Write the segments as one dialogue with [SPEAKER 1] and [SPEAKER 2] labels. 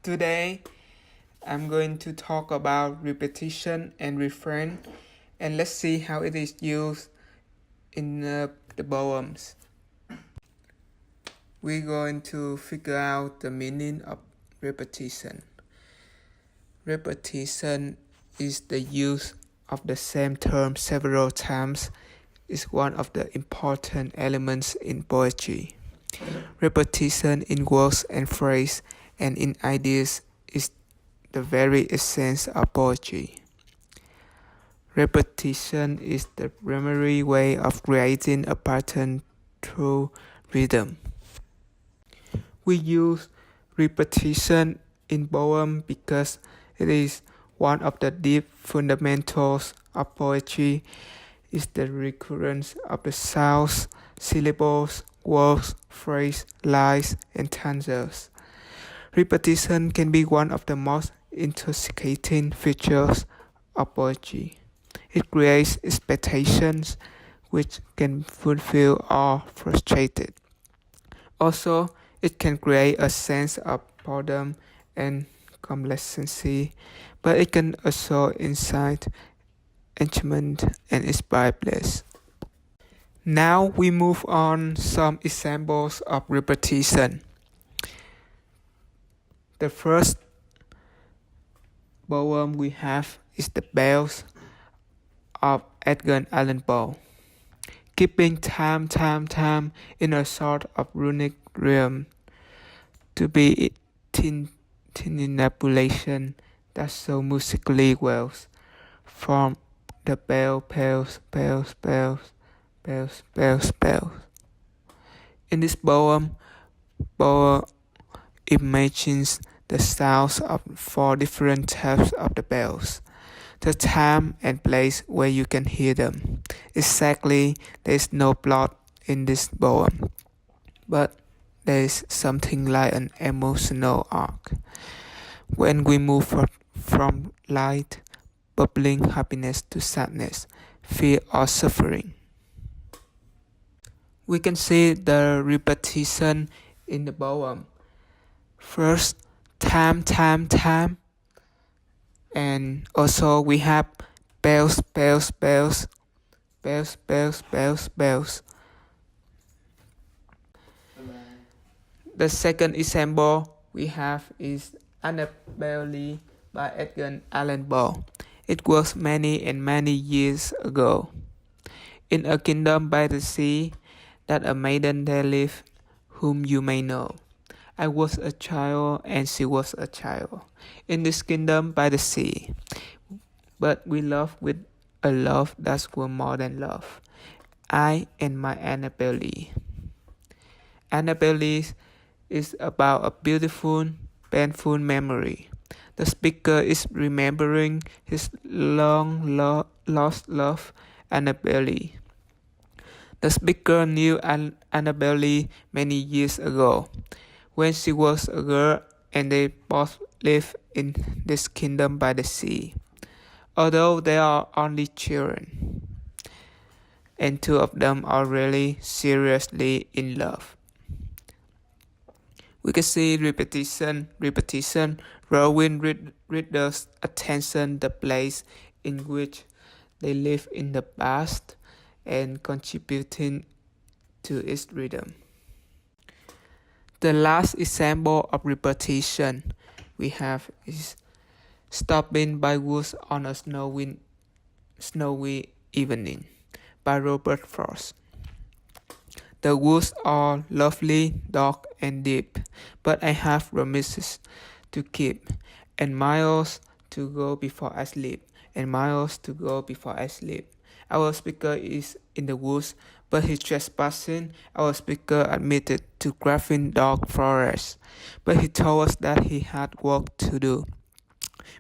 [SPEAKER 1] Today, I'm going to talk about repetition and refrain, and let's see how it is used in the poems. We're going to figure out the meaning of repetition. Repetition is the use of the same term several times. Is one of the important elements in poetry. Repetition in words and phrase and in ideas is the very essence of poetry. Repetition is the primary way of creating a pattern through rhythm. We use repetition in poem because it is one of the deep fundamentals of poetry. Is the recurrence of the sounds, syllables, words, phrase, lines, and stanzas. Repetition can be one of the most intoxicating features of poetry. It creates expectations which can fulfill or frustrate it. Also, it can create a sense of boredom and complacency, but it can also incite enchantment and inspire bliss. Now we move on some examples of repetition. The first poem we have is The Bells of Edgar Allan Poe. Keeping time in a sort of runic realm to be tintinabulation that so musically wells from the bell bells. In this poem, Poe imagines the sounds of 4 different types of the bells, the time and place where you can hear them. Exactly, there is no plot in this poem, but there is something like an emotional arc. When we move from light, bubbling happiness to sadness, fear or suffering. We can see the repetition in the poem. First, time, and also we have bells. The second example we have is Annabelle by Edgar Allan Poe. It was many and many years ago. In a kingdom by the sea, that a maiden there lived, whom you may know. I was a child and she was a child, in this kingdom by the sea. But we loved with a love that was more than love. I and my Annabelle. Annabelle is about a beautiful, painful memory. The speaker is remembering his long lost love, Annabelle. The speaker knew Annabelle many years ago, when she was a girl and they both lived in this kingdom by the sea, although they are only children, and 2 of them are really seriously in love. We can see repetition, drawing readers' attention the place in which they live in the past and contributing to its rhythm. The last example of repetition we have is Stopping by Woods on a Snowy Evening by Robert Frost. The woods are lovely, dark and deep, but I have promises to keep, and miles to go before I sleep, Our speaker is in the woods, but he trespassing. Our speaker admitted to grabbing dark forests, but he told us that he had work to do,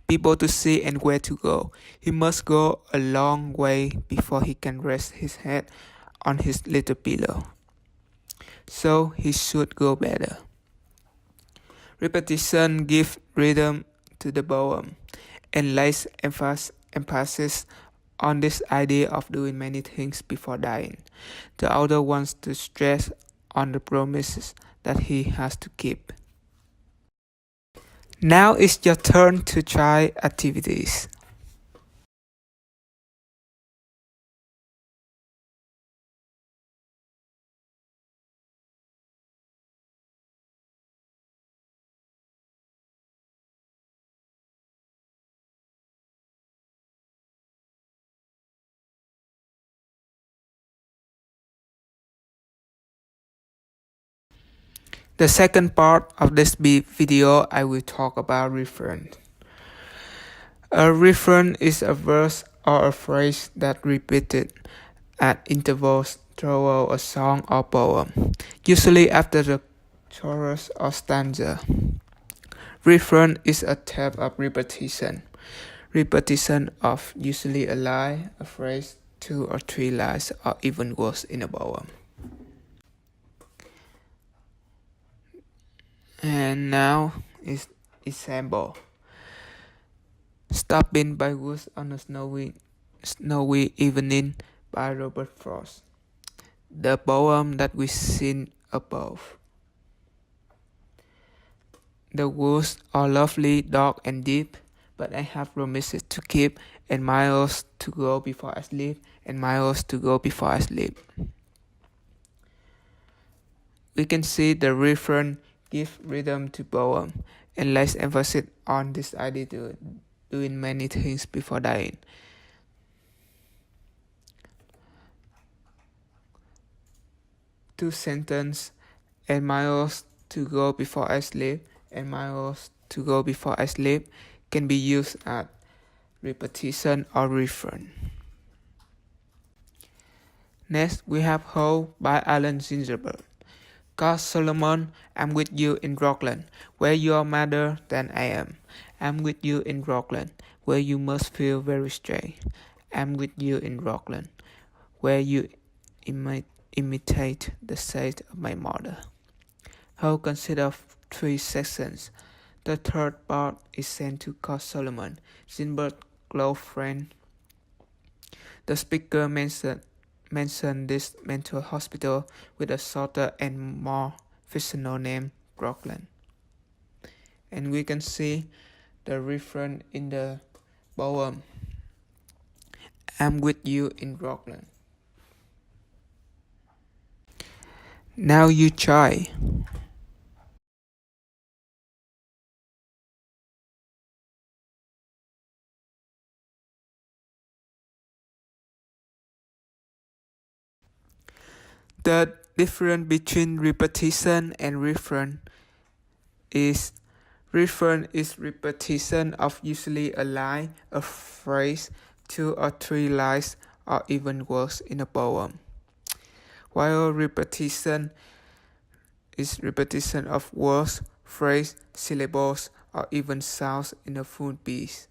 [SPEAKER 1] people to see and where to go. He must go a long way before he can rest his head on his little pillow. So he should go better. Repetition gives rhythm to the poem and lays emphasis on this idea of doing many things before dying. The author wants to stress on the promises that he has to keep. Now it's your turn to try activities. The second part of this video, I will talk about refrain. A refrain is a verse or a phrase that repeated at intervals throughout a song or poem, usually after the chorus or stanza. Refrain is a type of repetition. Repetition of usually a line, a phrase, 2 or 3 lines, or even words in a poem. And now is example. Stopping by Woods on a snowy evening by Robert Frost. The poem that we seen above. The woods are lovely, dark and deep, but I have promises to keep, and miles to go before I sleep, and miles to go before I sleep. We can see the refrain give rhythm to poem, and lays emphasis on this idea to doing many things before dying. Two sentences, and miles to go before I sleep, and miles to go before I sleep, can be used as repetition or refrain. Next, we have Hope by Alan Ginsberg. God Solomon, I'm with you in Rockland, where you are madder than I am. I'm with you in Rockland, where you must feel very stray. I'm with you in Rockland, where you imitate the sight of my mother. How consider 3 sections. The third part is sent to God Solomon, Ginsberg's close friend. The speaker mentioned this mental hospital with a shorter and more fictional name, Rockland. And we can see the refrain in the poem, I'm with you in Rockland. Now you try. The difference between repetition and refrain is repetition of usually a line, a phrase, 2 or 3 lines, or even words in a poem. While repetition is repetition of words, phrase, syllables, or even sounds in a full piece.